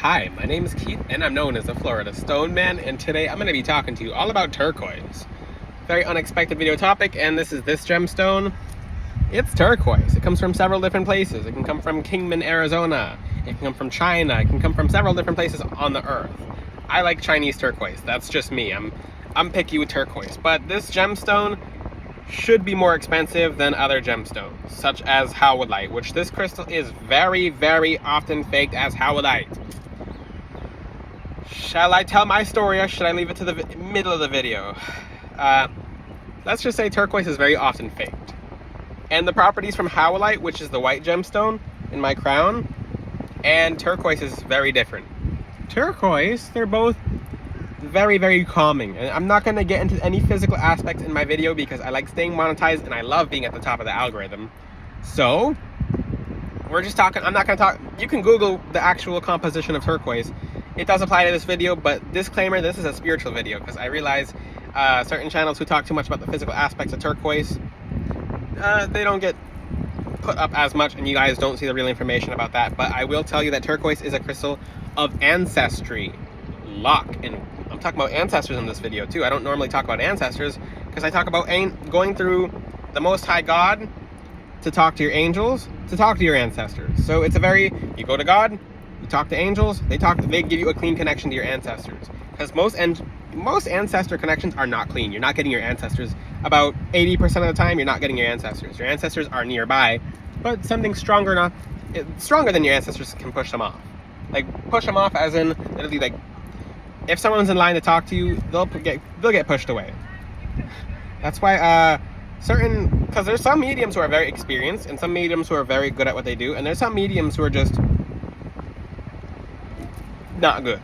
Hi, my name is Keith, and I'm known as the Florida Stone Man, and today I'm going to be talking to you all about turquoise. Very unexpected video topic, and this is this gemstone. It's turquoise. It comes from several different places. It can come from Kingman, Arizona. It can come from China. It can come from several different places on the earth. I like Chinese turquoise. That's just me. I'm picky with turquoise, but this gemstone should be more expensive than other gemstones, such as howlite, which this crystal is very, very often faked as howlite. Shall I tell my story, or should I leave it to the middle of the video? Let's just say turquoise is very often faked. And the properties from howlite, which is the white gemstone in my crown, and turquoise is very different. Turquoise, they're both very, very calming. And I'm not going to get into any physical aspects in my video because I like staying monetized and I love being at the top of the algorithm. So, we're just talking, I'm not going to talk, you can Google the actual composition of turquoise. It does apply to this video, but disclaimer, this is a spiritual video because I realize certain channels who talk too much about the physical aspects of turquoise, they don't get put up as much and you guys don't see the real information about that. But I will tell you that turquoise is a crystal of ancestry, luck, and I'm talking about ancestors in this video too. I don't normally talk about ancestors because I talk about going through the Most High God to talk to your angels, to talk to your ancestors. So it's you go to God, you talk to angels, they give you a clean connection to your ancestors. Because most ancestor connections are not clean. You're not getting your ancestors. About 80% of the time, you're not getting your ancestors. Your ancestors are nearby, but something stronger than your ancestors can push them off. Like push them off as in literally like, if someone's in line to talk to you, they'll get pushed away. That's why because there's some mediums who are very experienced and some mediums who are very good at what they do, and there's some mediums who are just not good.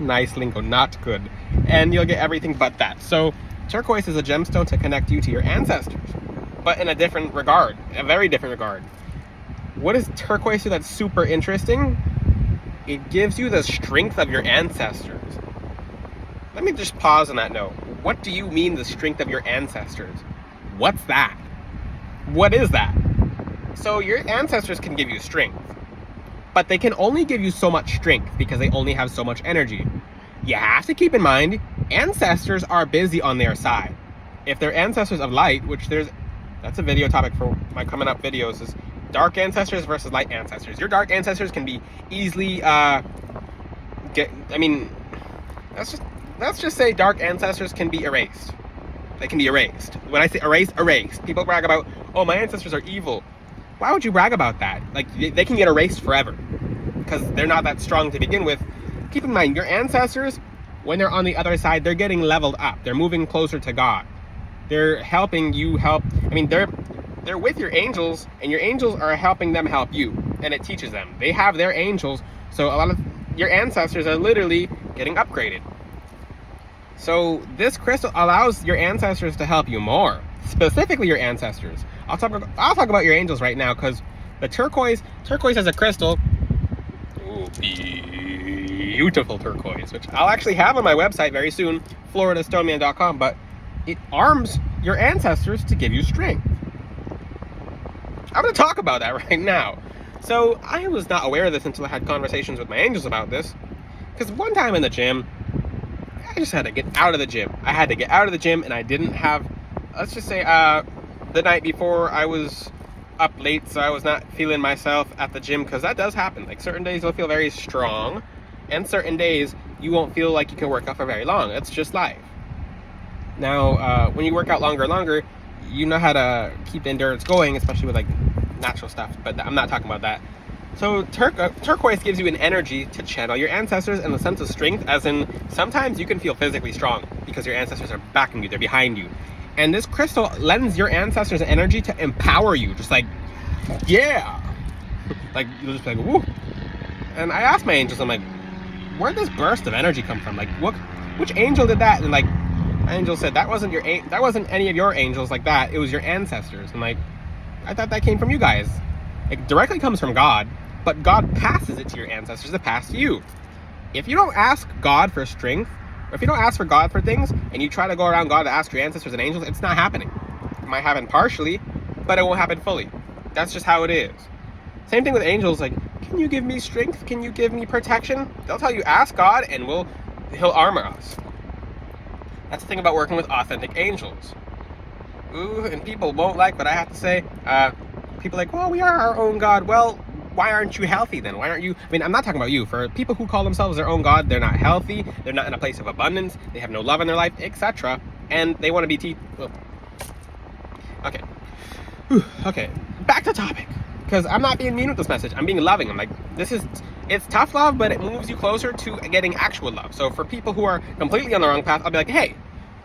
Nice lingo, not good. And you'll get everything but that. So turquoise is a gemstone to connect you to your ancestors, but in a different regard, a very different regard. What does turquoise do that's super interesting? It gives you the strength of your ancestors. Let me just pause on that note. What do you mean the strength of your ancestors? What's that? What is that? So your ancestors can give you strength, but they can only give you so much strength because they only have so much energy. You have to keep in mind, ancestors are busy on their side. If they're ancestors of light, that's a video topic for my coming up videos, is dark ancestors versus light ancestors. Your dark ancestors can be easily let's just say dark ancestors can be erased. They can be erased. When I say erased. People brag about, oh, my ancestors are evil. Why would you brag about that? Like, they can get erased forever because they're not that strong to begin with. Keep in mind, your ancestors, when they're on the other side, they're getting leveled up. They're moving closer to God. They're helping you help. They're with your angels, and your angels are helping them help you, and it teaches them. They have their angels, so a lot of your ancestors are literally getting upgraded. So this crystal allows your ancestors to help you more, specifically your ancestors. I'll talk about your angels right now, because the turquoise as a crystal, beautiful turquoise, which I'll actually have on my website very soon, floridastoneman.com, but it arms your ancestors to give you strength. I'm going to talk about that right now. So I was not aware of this until I had conversations with my angels about this. Because one time in the gym, I just had to get out of the gym. I had to get out of the gym and I didn't have, let's just say the night before I was up late, so I was not feeling myself at the gym, because that does happen. Like certain days you'll feel very strong and certain days you won't feel like you can work out for very long. It's just life. Now, when you work out longer and longer, you know how to keep the endurance going, especially with like natural stuff, but I'm not talking about that. So turquoise gives you an energy to channel your ancestors and the sense of strength, as in sometimes you can feel physically strong because your ancestors are backing you, they're behind you. And this crystal lends your ancestors energy to empower you, just like, yeah. Like, you'll just be like, woo. And I asked my angels, I'm like, where'd this burst of energy come from? Like, which angel did that? And like, my angel said, that wasn't any of your angels like that. It was your ancestors. And like, I thought that came from you guys. It directly comes from God, but God passes it to your ancestors to pass to you. If you don't ask God for strength, or if you don't ask for God for things, and you try to go around God to ask your ancestors and angels, it's not happening. It might happen partially, but it won't happen fully. That's just how it is. Same thing with angels. Like, can you give me strength? Can you give me protection? They'll tell you, ask God, and he'll armor us. That's the thing about working with authentic angels. Ooh, and people won't like what I have to say. People are like, well, we are our own God. Well, why aren't you healthy then? Why aren't you? I mean, I'm not talking about you. For people who call themselves their own God, they're not healthy. They're not in a place of abundance. They have no love in their life, etc. And they want to be okay. Whew, okay, back to topic. Because I'm not being mean with this message. I'm being loving. I'm like, it's tough love, but it moves you closer to getting actual love. So for people who are completely on the wrong path, I'll be like, hey,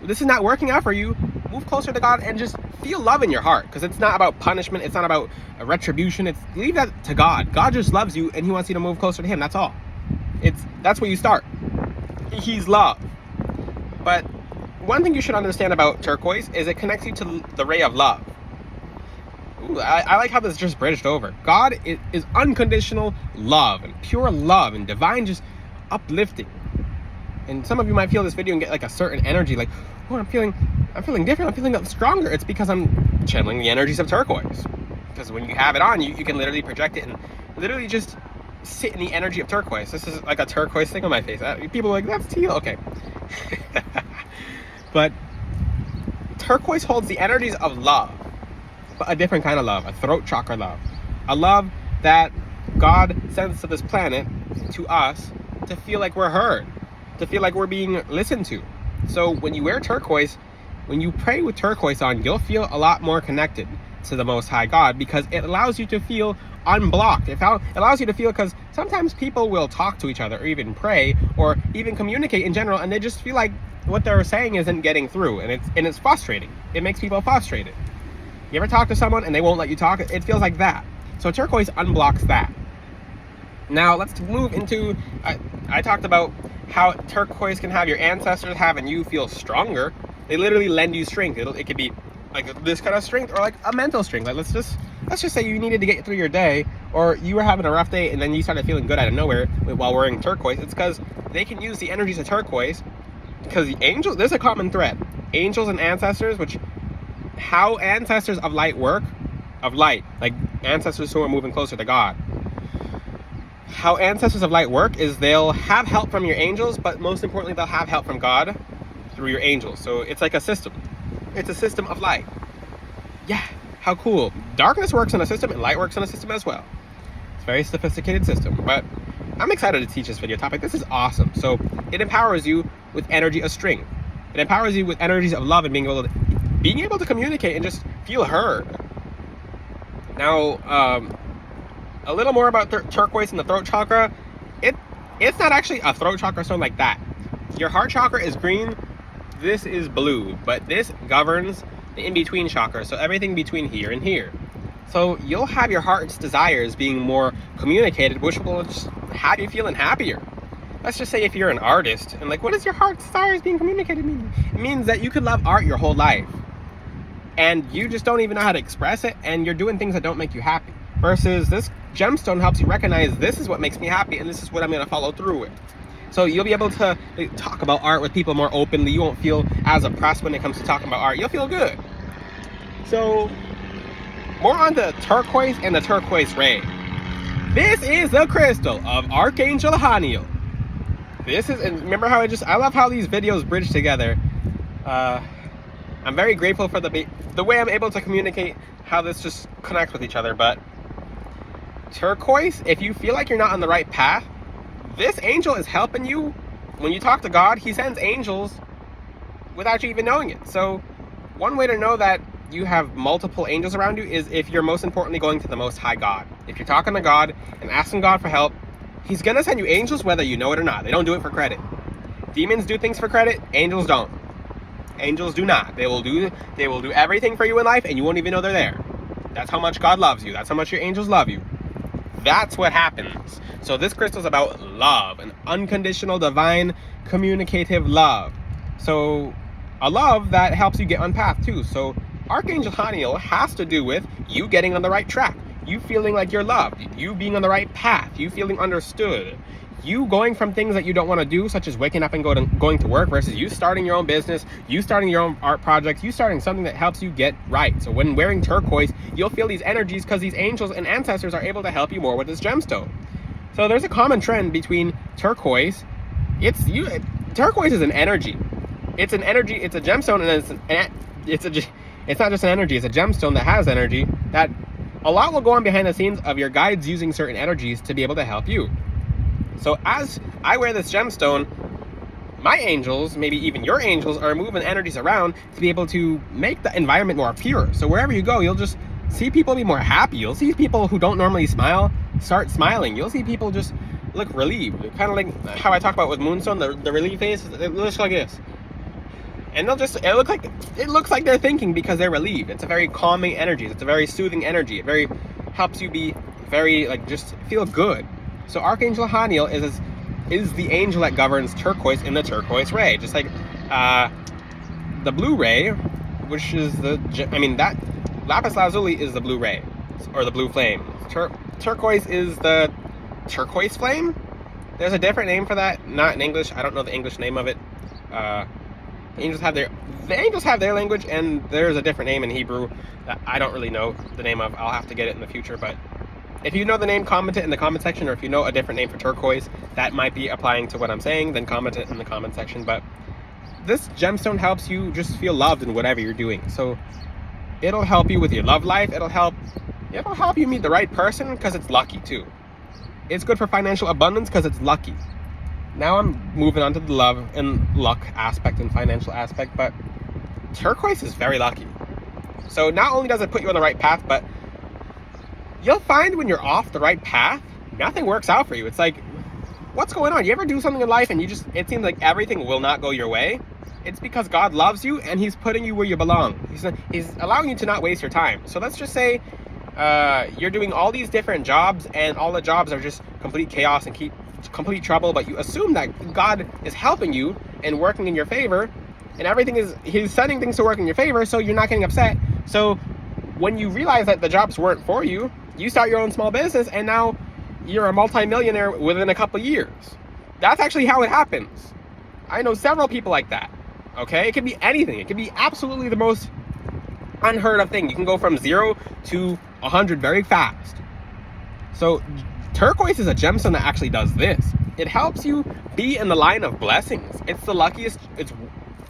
this is not working out for you. Move closer to God and just feel love in your heart. Because it's not about punishment. It's not about retribution. Leave that to God. God just loves you and he wants you to move closer to him. That's all. That's where you start. He's love. But one thing you should understand about turquoise is it connects you to the ray of love. Ooh, I like how this is just bridged over. God is unconditional love and pure love and divine just uplifting. And some of you might feel this video and get like a certain energy, like, oh, I'm feeling different, I'm feeling stronger. It's because I'm channeling the energies of turquoise. Because when you have it on, you can literally project it and literally just sit in the energy of turquoise. This is like a turquoise thing on my face. People are like, that's teal. Okay. But turquoise holds the energies of love, but a different kind of love, a throat chakra love. A love that God sends to this planet, to us, to feel like we're heard, to feel like we're being listened to. So when you wear turquoise, when you pray with turquoise on, you'll feel a lot more connected to the Most High God, because it allows you to feel unblocked. It allows you to feel, because sometimes people will talk to each other or even pray or even communicate in general, and they just feel like what they're saying isn't getting through, and it's frustrating. It makes people frustrated. You ever talk to someone and they won't let you talk? It feels like that. So turquoise unblocks that. Now let's move into, I talked about how turquoise can have your ancestors having you feel stronger. They literally lend you strength. It could be like this kind of strength, or like a mental strength. Like let's just say you needed to get through your day, or you were having a rough day and then you started feeling good out of nowhere while wearing turquoise. It's because they can use the energies of turquoise, because the angels, there's a common thread. Angels and ancestors, how ancestors of light work, like ancestors who are moving closer to God. How ancestors of light work is they'll have help from your angels, but most importantly, they'll have help from God through your angels. So it's like a system. It's a system of light. Yeah, how cool. Darkness works in a system and light works in a system as well. It's a very sophisticated system, but I'm excited to teach this video topic. This is awesome. So it empowers you with energy of strength. It empowers you with energies of love and being able to communicate and just feel heard. Now, a little more about turquoise and the throat chakra. It's not actually a throat chakra stone like that. Your heart chakra is green. This is blue, but this governs the in-between chakra. So everything between here and here. So you'll have your heart's desires being more communicated, which will just have you feeling happier. Let's just say if you're an artist, and like, what does your heart's desires being communicated mean? It means that you could love art your whole life, and you just don't even know how to express it, and you're doing things that don't make you happy. Versus this gemstone helps you recognize, this is what makes me happy, and this is what I'm going to follow through with. So you'll be able to talk about art with people more openly. You won't feel as oppressed when it comes to talking about art. You'll feel good. So more on the turquoise and the turquoise ray. This is the crystal of Archangel Haniel. And remember how I love how these videos bridge together. I'm very grateful for the way I'm able to communicate, how this just connects with each other. But turquoise, if you feel like you're not on the right path, this angel is helping you. When you talk to God, he sends angels without you even knowing it. So one way to know that you have multiple angels around you is if you're most importantly going to the Most High God. If you're talking to God and asking God for help, he's gonna send you angels whether you know it or not. They don't do it for credit. Demons do things for credit, angels don't. Angels do not. They will do everything for you in life and you won't even know they're there. That's how much God loves you. That's how much your angels love you. That's what happens. So this crystal is about love, an unconditional, divine, communicative love. So a love that helps you get on path too. So Archangel Haniel has to do with you getting on the right track, you feeling like you're loved, you being on the right path, you feeling understood, you going from things that you don't want to do, such as waking up and going to work, versus you starting your own business, you starting your own art projects, you starting something that helps you get right. So when wearing turquoise, you'll feel these energies because these angels and ancestors are able to help you more with this gemstone. So there's a common trend between turquoise. Turquoise is an energy. It's an energy. It's a gemstone, and it's not just an energy. It's a gemstone that has energy. That a lot will go on behind the scenes of your guides using certain energies to be able to help you. So as I wear this gemstone, my angels, maybe even your angels, are moving energies around to be able to make the environment more pure. So wherever you go, you'll just see people be more happy. You'll see people who don't normally smile start smiling. You'll see people just look relieved. Kind of like how I talk about with Moonstone, the relief face. It looks like this. And it looks like they're thinking because they're relieved. It's a very calming energy. It's a very soothing energy. It very helps you be very, like, just feel good. So Archangel Haniel is the angel that governs turquoise in the turquoise ray. Just like the blue ray, which is that lapis lazuli is the blue ray, or the blue flame. Turquoise is the turquoise flame. There's a different name for that, not in English. I don't know the English name of it. The angels have their language, and there's a different name in Hebrew that I don't really know the name of. I'll have to get it in the future, but if you know the name, comment it in the comment section, or if you know a different name for turquoise that might be applying to what I'm saying, then comment it in the comment section. But this gemstone helps you just feel loved in whatever you're doing. So it'll help you with your love life. It'll help you meet the right person because it's lucky too. It's good for financial abundance because it's lucky. Now I'm moving on to the love and luck aspect and financial aspect, but turquoise is very lucky. So not only does it put you on the right path, but you'll find when you're off the right path, nothing works out for you. It's like, what's going on? You ever do something in life and it seems like everything will not go your way? It's because God loves you and he's putting you where you belong. He's allowing you to not waste your time. So let's just say you're doing all these different jobs and all the jobs are just complete chaos and complete trouble, but you assume that God is helping you and working in your favor, and he's sending things to work in your favor, so you're not getting upset. So when you realize that the jobs weren't for you, you start your own small business, and now you're a multi-millionaire within a couple years. That's actually how it happens. I know several people like that. Okay, it could be anything. It could be absolutely the most unheard of thing. You can go from 0 to 100 very fast. So turquoise is a gemstone that actually does this. It helps you be in the line of blessings. It's the luckiest.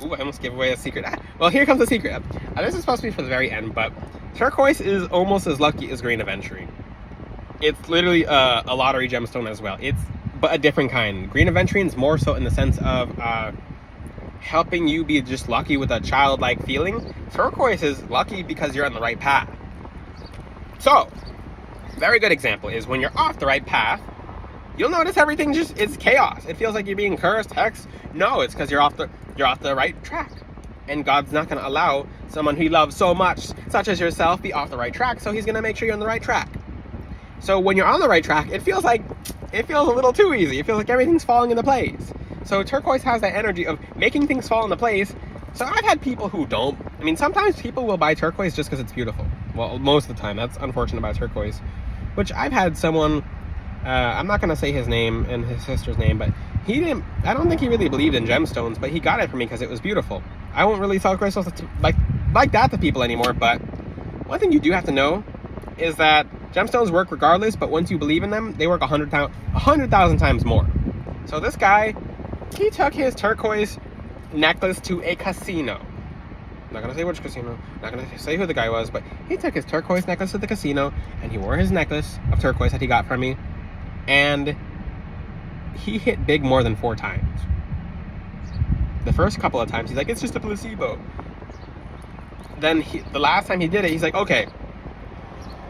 Ooh, I almost gave away a secret. Well, here comes the secret. This is supposed to be for the very end, but turquoise is almost as lucky as Grain of Entry. It's literally a lottery gemstone as well. But a different kind. Grain of Entry is more so in the sense of helping you be just lucky with a childlike feeling. Turquoise is lucky because you're on the right path. So, very good example is when you're off the right path, you'll notice everything it's chaos. It feels like you're being cursed, hexed. No, it's because you're off the right track. And God's not going to allow someone he loves so much, such as yourself, be off the right track. So he's going to make sure you're on the right track. So when you're on the right track, it feels a little too easy. It feels like everything's falling into place. So turquoise has that energy of making things fall into place. So I've had people who don't. I mean, sometimes people will buy turquoise just because it's beautiful. Well, most of the time. That's unfortunate about turquoise. Which I've had someone, I'm not going to say his name and his sister's name, but I don't think he really believed in gemstones, but he got it for me because it was beautiful. I won't really sell crystals like that to people anymore, but one thing you do have to know is that gemstones work regardless, but once you believe in them, they work 100,000 times more. So this guy, he took his turquoise necklace to a casino. I'm not going to say which casino, not going to say who the guy was, but he took his turquoise necklace to the casino, and he wore his necklace of turquoise that he got from me, and he hit big more than 4 times. The first couple of times, he's like, it's just a placebo. Then the last time he did it, he's like, okay.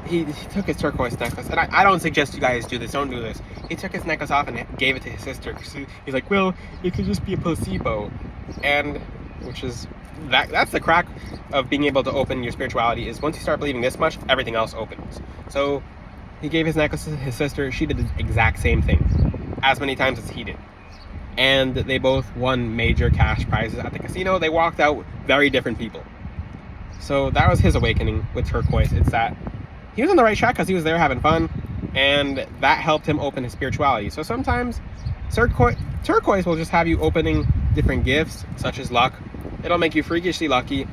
He took his turquoise necklace, and I don't suggest you guys do this, don't do this. He took his necklace off and gave it to his sister. He's like, well, it could just be a placebo. And, which is, that's the crack of being able to open your spirituality, is once you start believing this much, everything else opens. So he gave his necklace to his sister. She did the exact same thing as many times as he did, and they both won major cash prizes at the casino. They walked out very different people. So that was his awakening with turquoise. It's that he was on the right track because he was there having fun, and that helped him open his spirituality. So sometimes turquoise will just have you opening different gifts, such as luck. It'll make you freakishly lucky.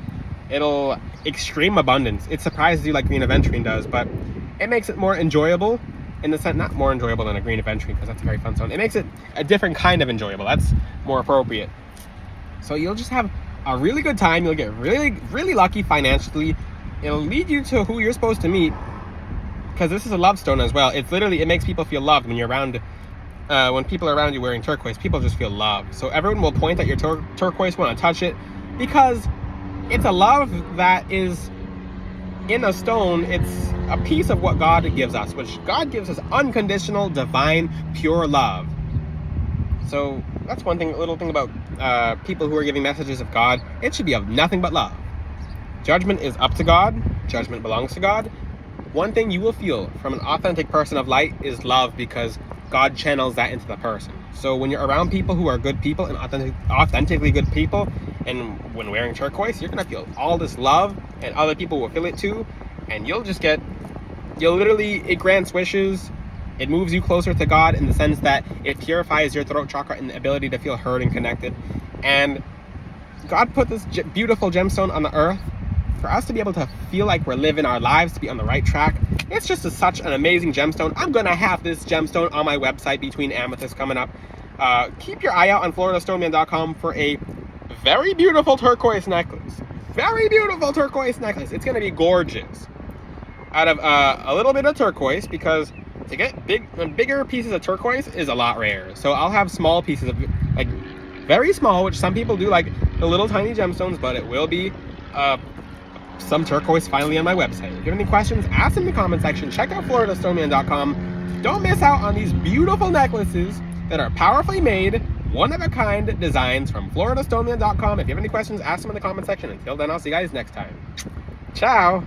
It'll extreme abundance. It surprises you like Green of Entry does, but it makes it more enjoyable, in the sense, not more enjoyable than a green aventurine, because that's a very fun stone. It makes it a different kind of enjoyable. That's more appropriate. So you'll just have a really good time. You'll get really, really lucky financially. It'll lead you to who you're supposed to meet, because this is a love stone as well. It's literally, it makes people feel loved when you're around. When people are around you wearing turquoise, people just feel loved. So everyone will point at your turquoise, want to touch it, because it's a love that is in a stone. It's a piece of what God gives us, which God gives us unconditional, divine, pure love. So that's one thing, little thing about people who are giving messages of God. It should be of nothing but love. Judgment is up to God. Judgment belongs to God. One thing you will feel from an authentic person of light is love, because God channels that into the person. So when you're around people who are good people and authentically good people, and when wearing turquoise, you're gonna feel all this love, and other people will feel it too, and you'll literally, it grants wishes. It moves you closer to God in the sense that it purifies your throat chakra and the ability to feel heard and connected. And God put this beautiful gemstone on the earth for us to be able to feel like we're living our lives, to be on the right track. It's just such an amazing gemstone. I'm gonna have this gemstone on my website between amethysts coming up. Keep your eye out on floridastoneman.com for a very beautiful turquoise necklace. Very beautiful turquoise necklace. It's gonna be gorgeous. Out of a little bit of turquoise, because to get bigger pieces of turquoise is a lot rare. So I'll have small pieces of, like, very small, which some people do, like the little tiny gemstones, but it will be some turquoise finally on my website. If you have any questions, ask in the comment section. Check out floridastoneman.com. Don't miss out on these beautiful necklaces that are powerfully made, one-of-a-kind designs from floridastoneman.com. If you have any questions, ask them in the comment section. Until then, I'll see you guys next time. Ciao!